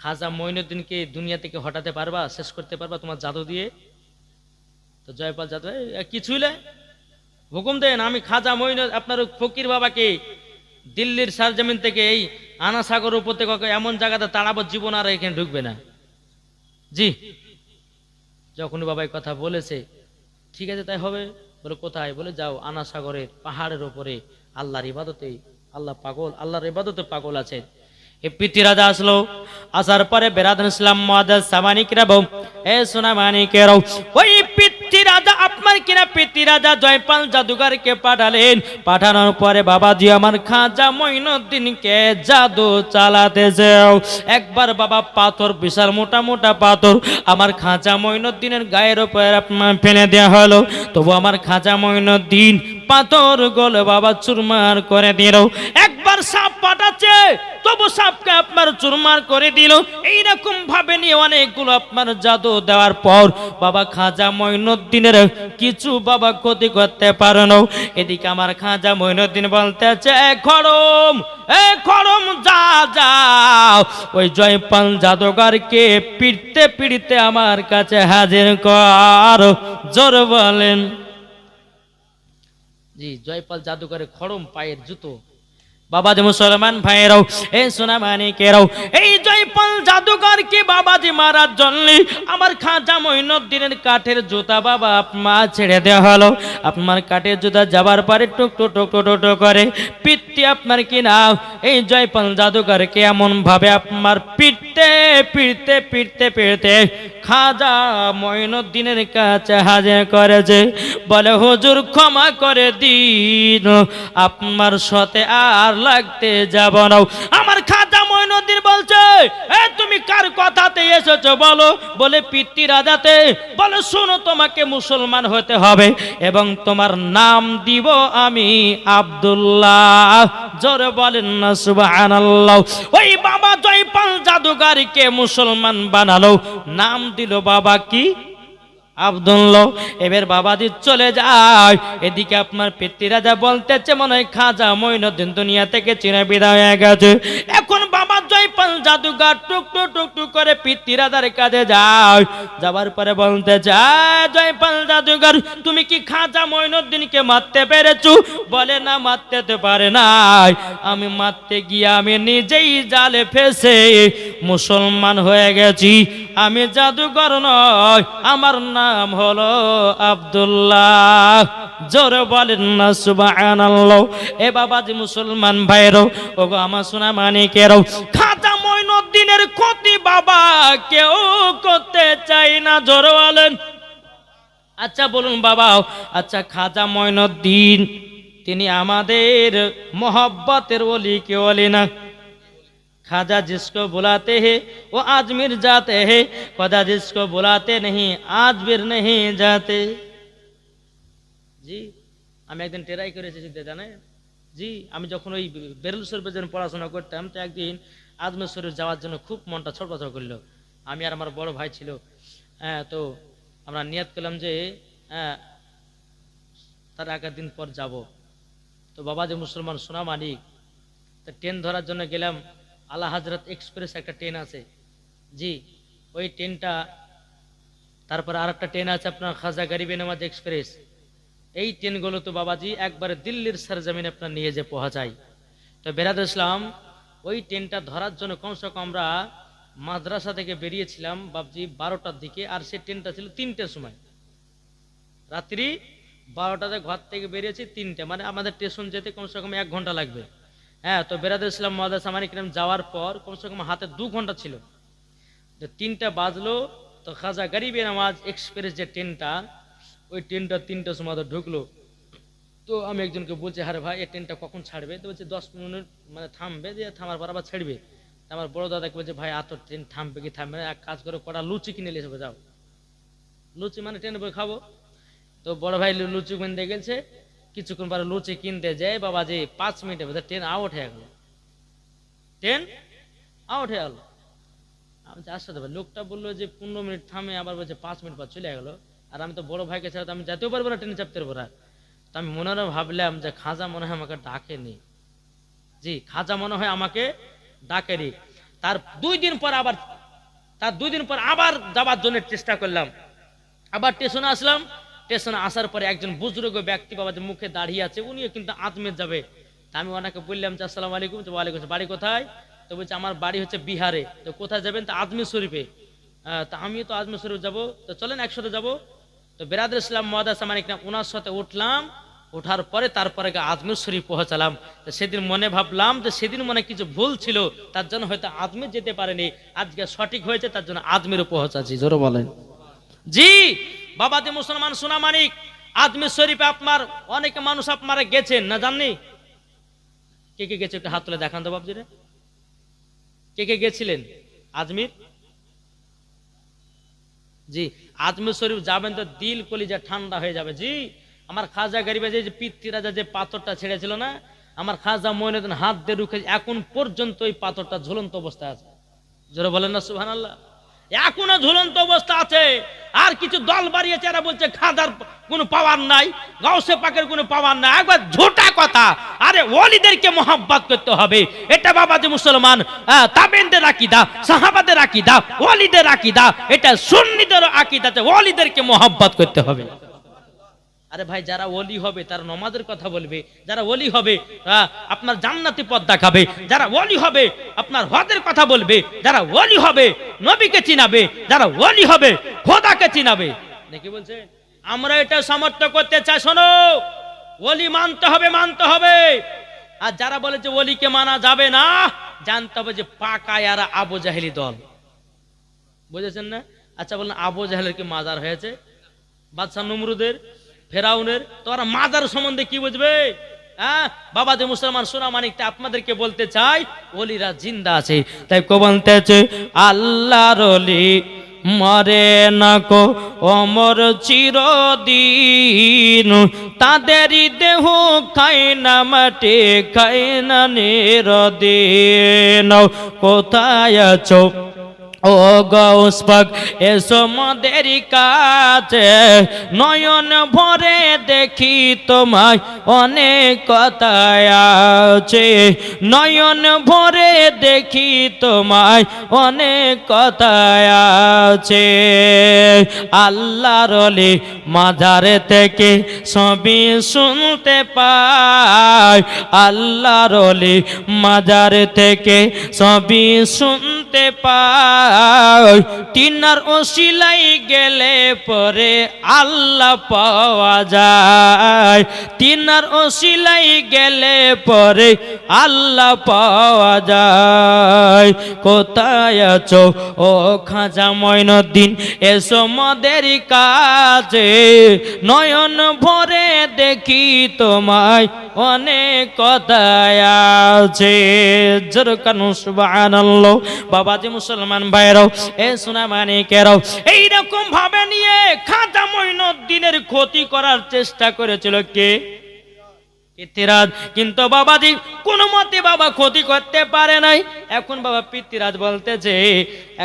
খাজা মঈনুদ্দিনকে দুনিয়া থেকে হটাতে পারবা, শেষ করতে পারবা তোমার জাদু দিয়ে? তো জয়পাল জাদু কিছুই না, হুকুম দেন, আমি খাজা মঈনুদ্দিন আপনার ফকির বাবাকে দিল্লির সারজামিন থেকে এই আনা সাগর উপত্যকা এমন জায়গাতে তাড়াবো, জীবন আর এখানে ঢুকবে না। জি, যখন বাবা কথা বলেছে ঠিক আছে তাই হবে। বলে কোথায়? বলে যাও আনা সাগরের পাহাড়ের উপরে আল্লাহর ইবাদতে, আল্লাহ পাগল, আল্লাহর ইবাদতে পাগল আছে। এই পিতৃরাজা আসলো, আসার পরে বেরাদুল ইসলাম মুআদ্দাস সামানিকরা বউ, এ সোনা মানিকেরাও, ওই পিতৃরাজা আপনার কিনা পিতৃরাজা জয়পাল জাদুঘরকে পাঠালেন। পাঠানোর পরে বাবাজি আমার খাজা মঈনুদ্দিনকে জাদু চালাতে যাও। একবার বাবা পাথর, বিশাল মোটা মোটা পাথর আমার খাজা মঈনুদ্দিনের গায়ের উপর আপনার ফেলে দেওয়া হলো। তবু আমার খাজা মঈনুদ্দিন পাথর গোল বাবা চুরমার করে দিল। একবার সাপ পাঠাচ্ছে, তবু সাপকে আপনার চুরমার করে দিল। এইরকম ভাবে নিয়ে অনেকগুলো আপনার জাদু দেওয়ার পর বাবা খাজা মঈনুদ্দিনের কিছু বাবা ক্ষতি করতে পারে না। এদিকে আমার খাজা মঈনুদ্দিন বলতেছে খড়ম, এ খড়ম যা যাও ওই জয়পাল জাদুঘরকে পিটতে পিটতে আমার কাছে হাজির কর। জোর বলেন জি, জয়পাল জাদুঘরে খড়ম পায়ের জুতো। বাবাজি মুসলমান ভাইয়েরাও, এই সোনা মানিকেরাও, এই জয়পাল জাদুঘরকে বাবাজি মারার জন্য আমার খাজা মঈনুদ্দিনের কাঠের জুতা বাবা আপনার ছেড়ে দেওয়া হলো। আপনার কাঠের জুতা যাবার পরে টুক টুক টুক টুক টুক করে পিটতে আপনার কিনা এই জয়পাল জাদুঘরকে এমন ভাবে আপনার পিটতে পিটতে পিটতে পিটতে খাজা মঈনুদ্দিনের কাছে হাজির করেছে। বলে হুজুর ক্ষমা করে দিন, আপনার সাথে আর লাগতে যাব না। আমার খাজা মঈনুদ্দিন বলছে তুমি কার কথাতে এসেছো বলো? বলে পিতৃরাজাতে। বলে শোনো, তোমাকে মুসলমান হতে হবে এবং তোমার নাম দিব আমি আব্দুল্লাহ। জোরে বলেন না সুবহানাল্লাহ। ওই বাবা জয়পাল জাদুঘরকে মুসলমান বানালো, নাম দিল বাবা কি? আব্দুল্লাহ। এবার বাবাজি চলে যায়, এদিকে আপনার পিতৃরাজা বলতেছে মনে হয় খাজা মঈনুদ্দিন দুনিয়া থেকে চিনে বিদায় হয়ে গেছে। এখন বাবা জয়পাল জাদুঘর টুক টুক টুক টুক করে পিতৃরাজার কাছে যায়, যাবার পরে বলতে যায় জয়পাল জাদুঘর তুমি কি খাজা মঈনুদ্দিনকে মারতে পেরেছো? বলে না, মারতে তো পারে নাই, আমি মারতে গিয়ে আমি নিজেই জালে ফেসে মুসলমান হয়ে গেছি। আমি জাদুঘর নয়, আমার নাম হলো আব্দুল্লাহ। জোরে বলেন না সুবহানাল্লাহ। এ বাবাজি মুসলমান ভাইরো, ওগো আমার সোনা মানিকেরও, খাজা মঈনুদ্দিনের ক্ষতি বাবা কেউ করতে চাই না। জোরে বলেন। আচ্ছা বলুন বাবা, আচ্ছা খাজা মঈনুদ্দিন তিনি আমাদের मोहब्बतेर ওলি কে ওলি না? खाजा जिसको बुलाते हैं वो आजमीर जाते हैं, खुदा जिसको बुलाते नहीं आजमीर नहीं जाते। জি আমি একদিন টেরাই করেছি জানেন জি, আমি যখন ওই বেরুল শরীফে যখন পড়াশোনা করতাম তো একদিন আজমের শরীফ যাওয়ার জন্য খুব মনটা ছটফট করলো। আমি আর আমার বড় ভাই ছিল, হ্যাঁ, তো আমরা নিয়ত করলাম যে হ্যাঁ তার আগের দিন পর যাব। তো বাবা যে মুসলমান সোনা মানিক, তো ট্রেন ধরার জন্য গেলাম। আলা হজরত এক্সপ্রেস একটা ট্রেন আছে জি, ওই ট্রেনটা, তারপরে আর একটা ট্রেন আছে আপনার খাজা গরিবে নওয়াজ এক্সপ্রেস। এই ট্রেনগুলো তো বাবাজি একবারে দিল্লির সরজমিনে আপনার নিয়ে যে পৌঁছায়। তো বেরাদুল ইসলাম ওই ট্রেনটা ধরার জন্য কমসে কম আমরা মাদ্রাসা থেকে বেরিয়েছিলাম বাবজি 12টার দিকে, আর সেই ট্রেনটা ছিল 3টের সময়, রাত্রি 12টাতে ঘর থেকে বেরিয়েছি 3টে, মানে আমাদের স্টেশন যেতে কমসে কম 1 ঘন্টা লাগবে। হ্যাঁ, তো বেরাদুল ইসলাম মাদ্রাসা মানে কিরম যাওয়ার পর কমসে কম হাতে 2 ঘন্টা ছিল। তো 3টা বাজলো, তো খাজা গরিবে নওয়াজ এক্সপ্রেস যে ট্রেনটা, ওই ট্রেনটা 3টার সময় ঢুকলো। তো আমি একজনকে বলছি, আরে ভাই এই ট্রেনটা কখন ছাড়বে? তো বলছে 10 মিনিট মানে থামবে, দিয়ে থামার পর আবার ছাড়বে। আমার বড় দাদাকে বলছে, ভাই এত ট্রেন থামবে কি থামবে না, এক কাজ করে কটা লুচি কিনে নিয়ে এসে যাও। লুচি মানে ট্রেনে বই খাবো। তো বড় ভাই লুচি কিনতে গেছে, কিছুক্ষণ পরে লুচি কিনতে যায় বাবা যে 5 মিনিটের মধ্যে ট্রেন আউট হয়ে গেল। ট্রেন আউট হয়ে গেল। আমি আসতে ভাই, লোকটা বললো যে 15 মিনিট থামে, আবার বলছে 5 মিনিট পর চলে গেলো। আর আমি তো বড় ভাইকে ছাড়া তো আমি যেতেও পারবো না, ট্রেনে চাপতে পারবো না। তো আমি মনে মনে ভাবলাম যে খাজা মনে হয় আমাকে ডাকেনি। জি, খাজা মনে হয় আমাকে ডাকেনি। তার 2 দিন পর আবার যাবার জন্য চেষ্টা করলাম। আবার স্টেশনে আসলাম। স্টেশনে আসার পরে একজন বুজুর্গ ব্যক্তি বাবা যে মুখে দাঁড়িয়ে আছে, উনিও কিন্তু আজমের যাবে। তা আমি ওনাকে বললাম যে আসসালামু আলাইকুম। তো ওয়ালাইকুম আসসালাম। বাড়ি কোথায়? তো বলছে আমার বাড়ি হচ্ছে বিহারে। তো কোথায় যাবেন? তো আজমির শরীফে। তা আমিও তো আজমির শরীফ যাবো, তো চলেন একসাথে যাবো। তো বেরাদুল ইসলাম মাদ্রাসা মানে ওনার সাথে উঠলাম। ওঠার পরে তারপরে আজমির শরীফ পৌঁছালাম। তো সেদিন মনে ভাবলাম যে সেদিন মনে কিছু ভুল ছিল, তার জন্য হয়তো আজমির যেতে পারেনি। আজকে সঠিক হয়েছে, তার জন্য আজমিরও পৌঁছাচ্ছি। জোরে বলেন। জি বাবা যে মুসলমান সোনা মানিক, আজমির শরীফে আপনার অনেক মানুষ আপনারা গেছেন না, জাননি? কে কে গেছে একটু হাত তুলে দেখান তো বাবজিরে। কে কে গেছিলেন আজমির? জি, আজমির শরীফ যাবেন তো দিল কলিজা ঠান্ডা হয়ে যাবে। জি, আমার খাজা গরিবে যে পিতৃরাজা যে পাথরটা ছেড়েছিল না, আমার খাজা মঈনুদ্দিন হাত দিয়ে রুখে এখন পর্যন্ত ওই পাথরটা ঝুলন্ত অবস্থায় আছে। জোরে বলেন না সুবহানাল্লাহ। এখনো ঝুলন্ত অবস্থা আছে। আর কিছু দল বাড়িয়েছে, এরা বলছে খাজার কোনো পাওয়ার নাই, গাউসে পাকের কোনো পাওয়ার নাই। একবার ঝোটা কথা। আরে ওলিদেরকে মোহাব্বত করতে হবে, এটা বাবা যে মুসলমান তাবেনদের আকীদা, সাহাবাদের আকীদা, ওলিদের আকীদা, এটা সুন্নিদের আকীদা, ওলিদেরকে মোহাব্বত করতে হবে। আরে ভাই, যারা ওলি হবে তারা নামাজের কথা বলবে, যারা ওলি হবে আপনার জান্নাতি পথ দেখাবে, যারা ওলি হবে আপনার হজের কথা বলবে, যারা ওলি হবে নবীকে চিনাবে, যারা ওলি হবে খোদাকে চিনাবে। নাকি বলছে আমরা এটা সমর্থন করতে চাই। শোনো, ওলি মানতে হবে, মানতে হবে। আর যারা বলে যে ওলিকে মানা যাবে না, জানতে হবে যে পাকা এরা আবু জাহেলি দল। বুঝেছেন না? আচ্ছা বলেন, আবু জাহেলের কি মাজার হয়েছে? বাদশাহ নমরুদের, ফেরাউনের, তো ওরা মাজার সম্বন্ধে কি বুঝবে? হ্যাঁ বাবা যে মুসলমান সোনা মানিকটা আপনাদেরকে বলতে চাই, ওলিরা জিন্দা আছে। তাই কো বলতেছে আল্লাহর ওলি মরে না কো অমর চিরদিন, তাদেরই দেহ খায় না মাটি, খায় না নিরদিন। কোথায় আছো ও গৌস পাক এসো মোদের কাছে, নয়ন ভরে দেখি তোমায় অনেক কথায় আছে, নয়ন ভরে দেখি তোমায় অনেক কথায় আছে। আল্লাহর ওলি মাজারে থেকে সবই শুনতে পাই, আল্লাহর ওলি মাজারে থেকে সবই শুনতে পাই। তিনার ওসিলাই গেলে পরে আল্লাহ পাওয়া যায়, তিনার ওসিলাই গেলে পরে আল্লাহ পাওয়া যায়। কোথায় আছো ও খাজা মঈনুদ্দিন, এসো মোদের কাছে, নয়ন ভরে দেখি তোমায় অনেক কথায় আছে। জোরকানু সুবহানাল্লাহ। বাবাজি মুসলমান ভাইরাও, এ সোনা মানিকেরাও, এইরকম ভাবে নিয়ে খাজা মঈনুদ্দিনের ক্ষতি করার চেষ্টা করেছিল কে? পৃথ্বীরাজ। কিন্তু বাবাজি কোনো মতে বাবা ক্ষতি করতে পারে নাই। এখন বাবা পৃথ্বীরাজ বলতেছে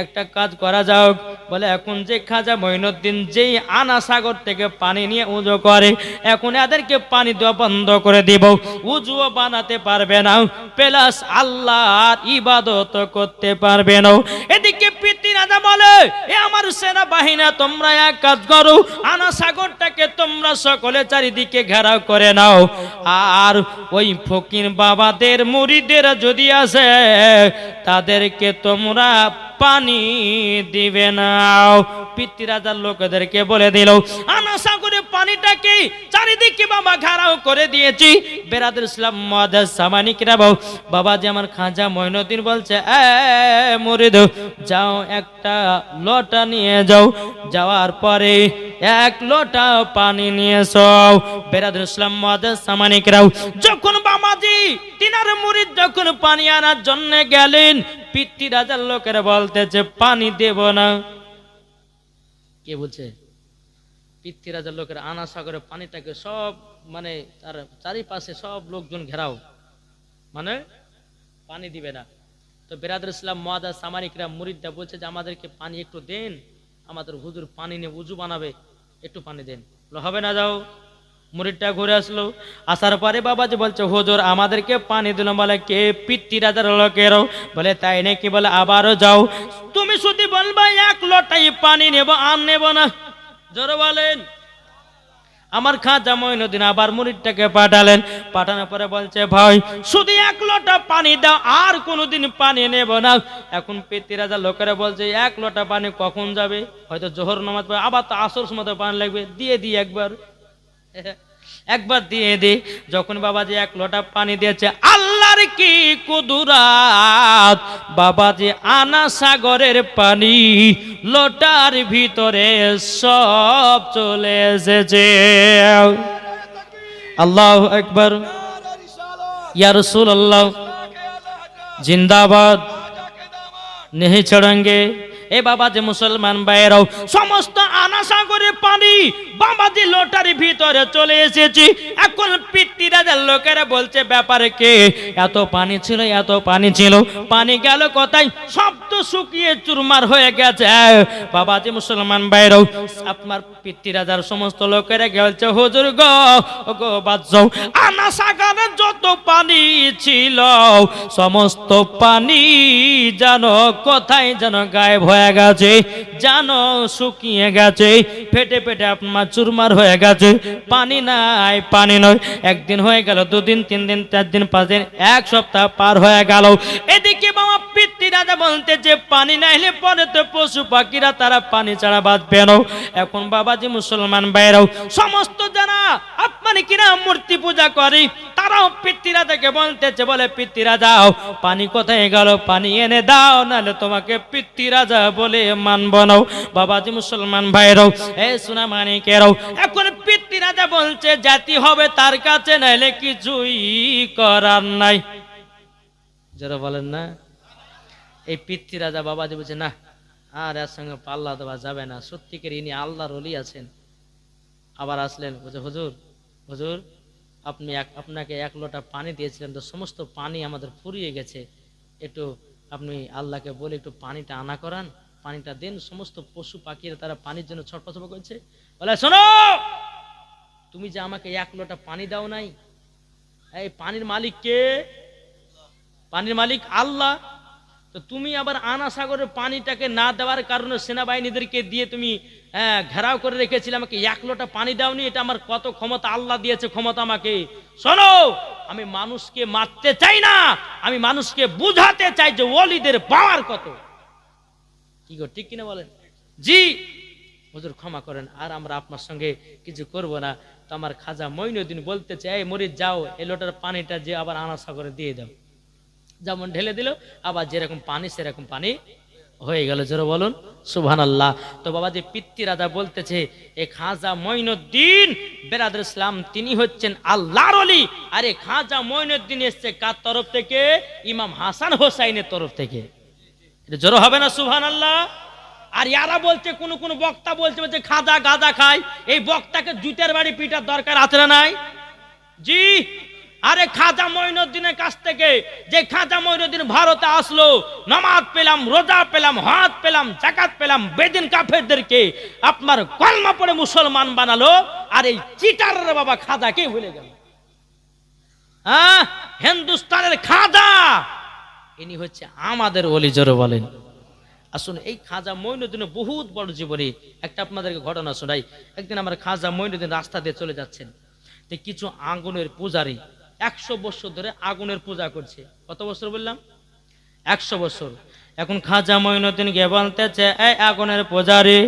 একটা কাজ করা যাক, বলে এখন যে খাজা মঈনুদ্দিন যেই আনা সাগর থেকে পানি নিয়ে উজু করে, এখন এদেরকে পানি দেওয়া বন্ধ করে দিব, উজুও বানাতে পারবে না, প্লাস আল্লাহর ইবাদত করতে পারবে না। এদিকে পৃথ্বীরাজ বলে এ আমার সেনা বাহিনী, তোমরা এক কাজ করো, আনা সাগরটাকে তোমরা সকলে চারিদিকে ঘেরাও করে নাও, আর ওই ফকির বাবাদের মুরিদের যদি আসে তাদেরকে তোমরা পানি দিবে নাও। পৃথ্বীরাজার লোকদেরকে বলে দিল আনা সাগরে পানিটাকে চারিদিকে বাবা ঘেরাও করে দিয়েছি। বেরাদুল ইসলাম মুআদ্দাস সামানিকরা বাবাজি আমার খাজা মঈনুদ্দিন বলছে এ মুরিদ যাও একটা লোটা নিয়ে যাও, যাওয়ার পরে এক লোটা পানি নিয়ে এসো। বেরাদুল ইসলাম মুআদ্দাস সামানিকরা যখন বাবাজি তিনার মুরিদ যখন পানি আনার জন্য গেলেন, পৃথ্বীরাজার লোকেরা বলতেছে পানি দেব না। কে বলছে? পৃথ্বীরাজার লোকেরা আনা সাগরের পানিটাকে সব মানে তার চারিপাশে সব লোকজন ঘেরাও, মানে পানি দিবে না। তো বেরাদুল ইসলাম মুআদ্দাস সামানিকরা মুরিদরা বলছে যে আমাদেরকে পানি একটু দেন, আমাদের হুজুর পানি নিয়ে উজু বানাবে, একটু পানি দেন। হবে না, যাও। মুরিদটা ঘুরে আসলো, আসার পরে বাবাজি বলছে হুজুর আমাদেরকে পানি দিল। বলে কে? পৃথ্বীরাজার লোকেরাও। বলে তাই নাকি? বলে আবারও যাও, তুমি শুধু বলবা এক লোটাই পানি নেব আর নেব না। জোরে বলেন। আমার খাজা মঈনুদ্দিন আবার মুরিদটাকে পাঠালেন, পাঠানোর পরে বলছে ভাই শুধু এক লোটা পানি দাও, আর কোনোদিন পানি নেব না। এখন পৃথ্বীরাজার লোকেরা বলছে এক লোটা পানি কখন যাবে? হয়তো জোহর নামাজ পড়ে, আবার তো আসর সময় পানি লাগবে, দিয়ে দিই একবার, একবার দিয়ে দে। যখন বাবাজি এক লোটা পানি দিয়েছে, আল্লাহর কি কুদরাত, বাবাজি আনা সাগরের পানি লোটার ভিতরে সব চলে এসেছে। আল্লাহু আকবার, ইয়া রাসূলুল্লাহ জিন্দাবাদ, नहीं छोड़ेंगे। এ বাবাজি মুসলমান ভাইরাও, সমস্ত আনা সাগরের পানি বাবাজি লোটার ভিতরে চলে এসেছে। এখন পৃথ্বীরাজার লোকেরা বলছে ব্যাপারে কে? এত পানি ছিল, এত পানি ছিল, পানি গেল কোথায়? সব তো শুকিয়ে চুরমার হয়ে গেছে। বাবাজি মুসলমান ভাইরাও, আপনার পৃথ্বীরাজার সমস্ত লোকেরা বলছে হুজুর গো গো বাদশাহ, আনা সাগরে যত পানি ছিল সমস্ত পানি জানো কোথায় যেন গায়েব হয়ে গেছে, জানো শুকিয়ে গেছে, ফেটে ফেটে আপনার চুরমার হয়ে গেছে। পানি নাই, পানি নয়। একদিন হয়ে গেল, দুদিন, 3 দিন, 4 দিন, 5 দিন, 1 সপ্তাহ পার হয়ে গেল। এদিকে বাবা পৃথ্বীরাজা বলতে যে পানি না হলে পরে তো পশু পাখিরা তারা পানি ছাড়া বাঁচবে না। এখন বাবাজি মুসলমান ভাইরাও, সমস্ত যারা আপনার কিনা মূর্তি পূজা করে তারাও পৃথ্বীরাজাকে বলতেছে, বলে পৃথ্বীরাজাও পানি কোথায় গেল? পানি এনে দাও, নাহলে তোমাকে পৃথ্বীরাজা বলে মানব না। বাবাজি মুসলমান ভাইরাও, এ সোনা মানিকেরাও, এখন পৃথ্বীরাজা বলছে জাতি হবে তার কাছে, নাহলে কিছুই করার নাই। যারা বলেন না, এই পৃথ্বীরাজা বাবাজি বলছে না, আর এর সঙ্গে পাল্লা দেওয়া যাবে না, সত্যিকার ইনি আল্লাহর ওলি আছেন। আবার আসলেন, বলছে হুজুর হুজুর আপনাকে 1 লোটা পানি দিয়েছিলেন, তো সমস্ত পানি আমাদের ফুরিয়ে গেছে, একটু আপনি আল্লাহকে বলে একটু পানিটা আনা করান। পানিটা দেন। সমস্ত পশু পাখিরা তারা পানির জন্য ছটফট করছে। বলে শোনো, তুমি যে আমাকে 1 লোটা পানি দাও নাই, এই পানির মালিক কে? পানির মালিক আল্লাহ। তো তুমি আবার আনা সাগরের পানিটাকে না দেওয়ার কারণে সেনাবাহিনীদেরকে দিয়ে তুমি ঘেরাও করে রেখেছিলে, আমাকে 1 লোটা পানি দাওনি। এটা আমার কত ক্ষমতা, আল্লাহ দিয়েছে ক্ষমতা আমাকে। শোনো, আমি মানুষকে মারতে চাই না, আমি মানুষকে বুঝাতে চাই যে ওলিদের পাওয়ার কত। কি গো, ঠিক কিনা বলেন? জি হুজুর ক্ষমা করেন, আর আমরা আপনার সঙ্গে কিছু করব না। তো আমার খাজা মঈনুদ্দিন বলতে চাই, এই মরিদ যাও, এই লোটার পানিটা যে আবার আনা সাগরে দিয়ে দাও। যেমন ঢেলে দিল, আবার যেরকম পানি সেরকম পানি হয়ে গেল। জোরে বলুন সুবহানাল্লাহ। তো বাবা যে পিতৃ রাজা বলতেছে, এ খাজা মঈনুদ্দিন বেরাদর ইসলাম তিনি হচ্ছেন আল্লাহর ওলি। আরে খাজা মঈনুদ্দিন এসছে কার তরফ থেকে? ইমাম হাসান হোসাইনের তরফ থেকে। এটা জোরে হবে না সুবহানাল্লাহ? আর ইয়ারা বলছে, কোন কোন বক্তা বলছে যে খাজা গাঁজা খায়। এই বক্তাকে জুতের বাড়ি পিটার দরকার আছে না নাই? জি। আরে খাজা মঈনুদ্দিনের কাছ থেকে, যে খাজা মঈনুদ্দিন ভারতে আসলো, নামাজ পেলাম, রোজা পেলাম, হজ পেলাম, যাকাত পেলাম, বেদিন কাফেরদেরকে আপনার কলমা পড়ে মুসলমান বানালো। আর এই চিটারের বাবা খাজাকে ভুলে গেল। হ্যাঁ, হিন্দুস্তানের খাজা ইনি হচ্ছে আমাদের ওলি। জোরে বলেন। আসুন, এই খাজা মঈনুদ্দিনের বহুত বড় জীবনী একটা আপনাদেরকে ঘটনা শোনাই। একদিন আমার খাজা মঈনুদ্দিন রাস্তা দিয়ে চলে যাচ্ছেন, তো কিছু আগুনের পূজারী 100 বছর ধরে আগুনের পূজা করছে। কত বছর বললাম? 100 বছর। এখন খাজা মঈনুদ্দিন গিয়ে বলতেছে, এই আগুনের পূজারী,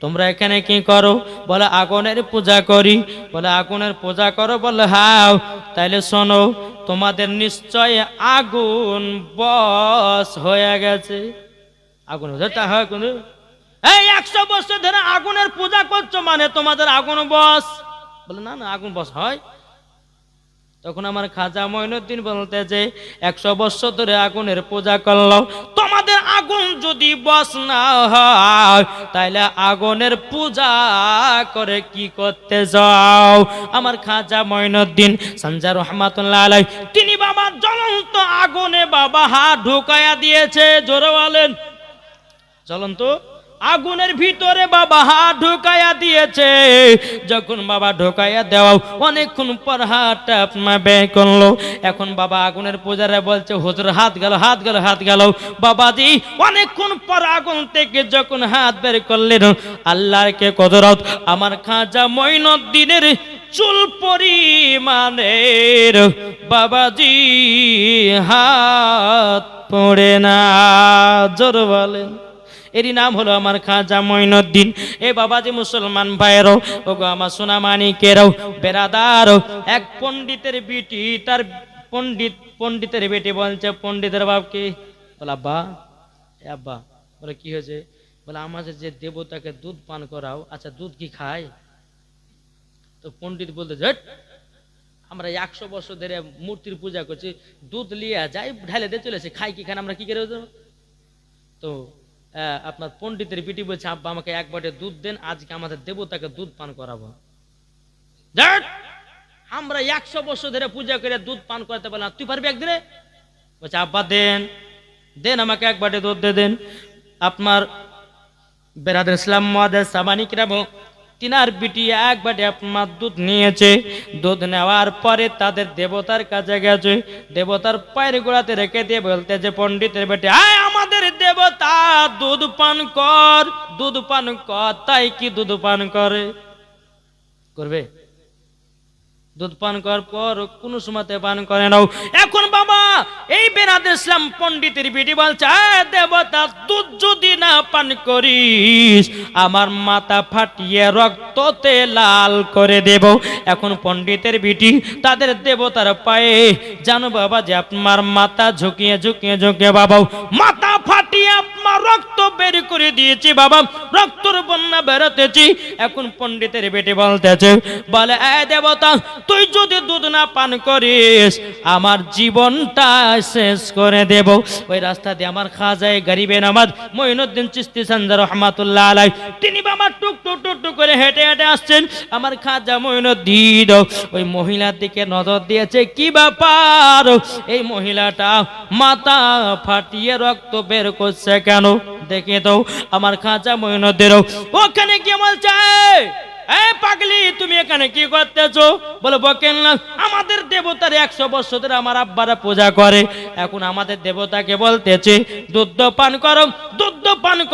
তোমরা এখানে কি করো? বলে আগুনের পূজা করি। বলে আগুনের পূজা করো? বলে হ্যাঁ। তাইলে শোনো, তোমাদের নিশ্চয় আগুন বশ হয়ে গেছে। আগুন হয় কোন? এই 100 বছর ধরে আগুনের পূজা করছো, মানে তোমাদের আগুন বশ? বলে না না, আগুন বশ হয়। তখন আমার খাজা মঈনুদ্দিন বলতে যে 100 বছর ধরে আগুনের পূজা করলো, তোমাদের আগুন যদি বশ না হয় তাইলে আগুনের পূজা করে কি করতে যাও? আমার খাজা মঈনুদ্দিন সঞ্জা রহমাতুল্লাহ আলাইহি তিনি বাবা জ্বলন্ত আগুনে বাবা হাত ঢুকায়া দিয়েছে। জোরে বলেন। জ্বলন্ত আগুনের ভিতরে বাবা হাত ঢুকাইয়া দিয়েছে। যখন বাবা ঢুকাইয়া দেওয়া অনেকক্ষণ পর হাতটা আপনার বের করলো। এখন বাবা আগুনের পূজারে বলছে, হুজুর হাত গেল, হাত গেল, হাত গেল। বাবাজি অনেকক্ষণ পর আগুন থেকে যখন হাত বের করলেন, আল্লাহর কে কদরত, আমার খাজা মঈনুদ্দিনের চুল পরিমাণের বাবাজি হাত পড়ে না। জোর বলেন। এরই নাম হলো আমার খাজা মঈনুদ্দিন। এ বাবাজি মুসলমান ভাইয়েরও, ওগো আমার সোনামানিকেরও, বেরাদারও, এক পণ্ডিতের বিটি, তার পণ্ডিতের বেটি বলছে পণ্ডিতের বাপকে, বলে আব্বা, এ আব্বা, বলে কি হয়েছে? বলে আমাদের যে দেবতাকে দুধ পান করাও, আচ্ছা দুধ কি খায়? তো পণ্ডিত বলতে, আমরা 100 বছর ধরে মূর্তির পূজা করছি, দুধ লিয়ে যাই ঢালে দিয়ে চলেছে, খাই কি খান, আমরা কি করে? তো আপনার পণ্ডিতের বিটি বলছে, আব্বা আমাকে 1 বাটি দুধ দেন, আজকে আমাদের দেবতাকে দুধ পান করাবো। আমরা 100 বছর ধরে পূজা করে দুধ পান করতে পারলাম, তুই পারবি একদিনে? বলছে আব্বা দেন, দেন আমাকে 1 বাটি দুধ দেন। আপনার বেরাদর ইসলাম মুআদ্দাস সাবানি কিরাম তিনার বিটি 1 বাটি আপনার দুধ নিয়েছে। দুধ নেওয়ার পরে তাদের দেবতার কাছে গেছে, দেবতার পায়ের গোড়াতে রেখে দিয়ে বলতে যে পণ্ডিতের বেটি, আয় আমাদের দেবতা দুধ পান কর, দুধ পান কর। তাই কি দুধ পান করে? করবে? দুধ পান করার পর কোন সময়তে পান করে নাও। এখন বাবা এই বেরাদর ইসলাম পণ্ডিতের বিটি বলছে, দেবতা দুধ যদি না পান করিস আমার মাথা ফাটিয়ে রক্ততে লাল করে দেব। এখন পণ্ডিতের বিটি তাদের দেবতার পায়ে, জানো বাবা যে আপনার মাথা ঝুঁকিয়ে ঝুঁকিয়ে ঝুঁকিয়ে বাবা মাথা ফাটিয়ে আপনার রক্ত বের করে দিয়েছি বাবা, রক্তর বন্যা বেরোতেছি। এখন পণ্ডিতের বেটি বলতেছে, বলে দেবতা তুই যদি দুধ না পান করিস আমার জীবনটা শেষ করে দেব। ওই রাস্তা দিয়ে আমার খাজায়ে গরিবে নামাজ মঈনুদ্দিন চিশতি সঞ্জা রহমাতুল্লাহ আলাইহি তিনি বাবা টুক টুক টুক টুক করে হেঁটে হেঁটে আসছেন। আমার খাজা মঈনুদ্দিন ওই মহিলার দিকে নজর দিয়েছে, কি ব্যাপার এই মহিলাটা মাথা ফাটিয়ে রক্ত বের করছে কেন? দেখে দাও আমার খাজা মঈনুদ্দিন ওখানে কি বলছে এই পাগলি তুমি এখানে কি করতেছো বলে বকেন না আমাদের দেবতার 100 বছর ধরে আমার আব্বারা পূজা করে এখন আমাদের দেবতাকে বলতেছে দুধ পান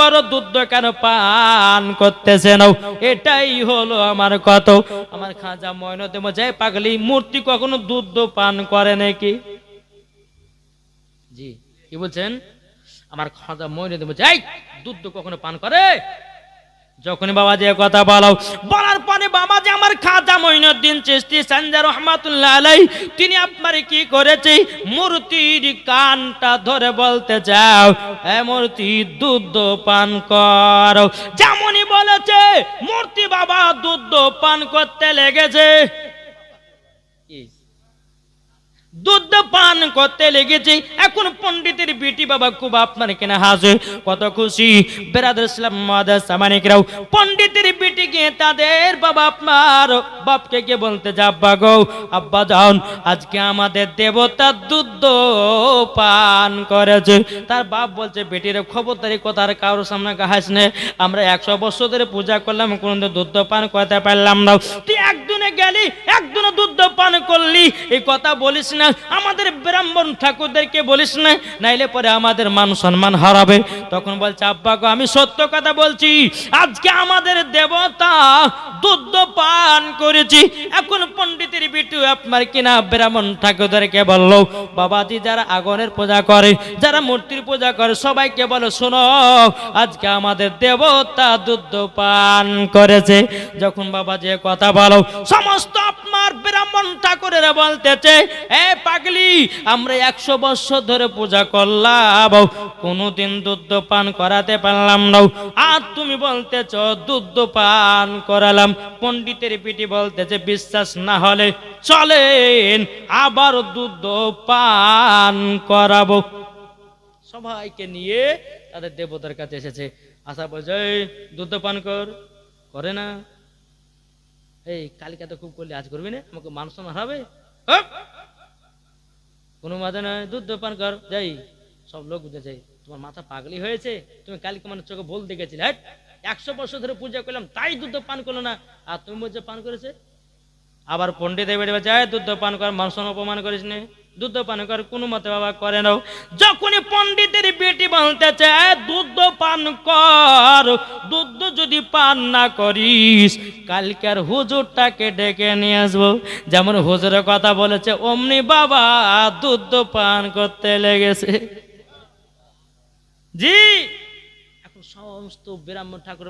করো দুধ কেন পান করতেছে নাও এটাই হলো আমার কথা আমার খাজা মঈনুদ্দিন বলছে এই পাগলি মূর্তি কখনো দুধ পান করে নাকি জি কি বলছেন আমার খাজা মঈনুদ্দিন বলছে এই দুধ কখনো পান করে যখনই বাবাজি কথা বলার পরে বাবাজি আমার খাজা মঈনুদ্দিন চিশতি সানজার রহমাতুল্লাহ আলাইহি তিনি আপনার কি করেছে মূর্তির কানটা ধরে বলতে যাও এই মূর্তি দুধ পান করো যেমনই বলেছে মূর্তি বাবা দুধ পান করতে লেগেছে দুধ পান করতে লেগেছে এখন পণ্ডিতের বেটি বাবা খুব আপনার কেনা হাসে কত খুশি বেরাদর ইসলাম মাদার সামানিকরাও পণ্ডিতের বেটি গিয়ে তাদের বাবা আপনার বাপকে গিয়ে বলতে যা আব্বা গো আব্বা যান আজকে আমাদের দেবতা দুধ পান করেছে তার বাপ বলছে বেটির খবরদারি কথা আর কারোর সামনে হাস নে আমরা 100 বছর ধরে পূজা করলাম কোনদিন দুধ পান করতে পারলাম না তুই একদিনে গেলি একদিনে দুধ পান করলি এই কথা বলিস না আমাদের ব্রাহ্মণ ঠাকুরদেরকে বলিস না নাইলে পরে আমাদের মান সম্মান হারাবে তখন বলছে আব্বা গো আমি সত্য কথা বলছি আজকে আমাদের দেবতা দুধ পান করেছি এখন পণ্ডিতের বিটু আপনার কিনা ব্রাহ্মণ ঠাকুরদেরকে বললো বাবাজি যারা আগুনের পূজা করে যারা মূর্তির পূজা করে সবাইকে বলো শোনো আজকে আমাদের দেবতা দুধ পান করেছে যখন বাবাজি কথা বলো সমস্ত আপনার ব্রাহ্মণ ঠাকুরেরা বলতেছে এ পাগলি আমরা 100 বছর ধরে পূজা করলাম কোনোদিন দুধ পান করাতে পারলাম না আর তুমি বলতেছ দুধ পান করালাম পণ্ডিতের পিটি বলতেছে বিশ্বাস না হলে চলেন আবার দুধ পান করাবো সবাইকে নিয়ে তাদের দেবতার কাছে এসেছে আশা বলছে দুধ পান করে না এই কালিকা তো খুব করলে আজ করবি না আমাকে মানুষ হারাবে কোনো মাঝে নয় দুধ পান কর যাই সব লোক বুঝে যাই তোমার মাথা পাগলি হয়েছে তুমি কালকে মানে চোখে ভুল দেখেছিলে 100 বছর ধরে পূজা করলাম তাই দুধ পান করলো না আর তুমি বলছো পান করেছে আবার পণ্ডিত যায় দুধ পান কর মানুষ অপমান করিস নে দুধ পান কর কোনো মতে বাবা করে নাও যখনই পণ্ডিতের বেটি বলতে চায় দুধ পান কর দুধ যদি পান না করিস কালকের হুজুরটাকে ডেকে নিয়ে আসবো যেমন হুজুরের কথা বলেছে অমনি বাবা দুধ পান করতে লেগেছে জি এখন সমস্ত ব্রাহ্মণ ঠাকুর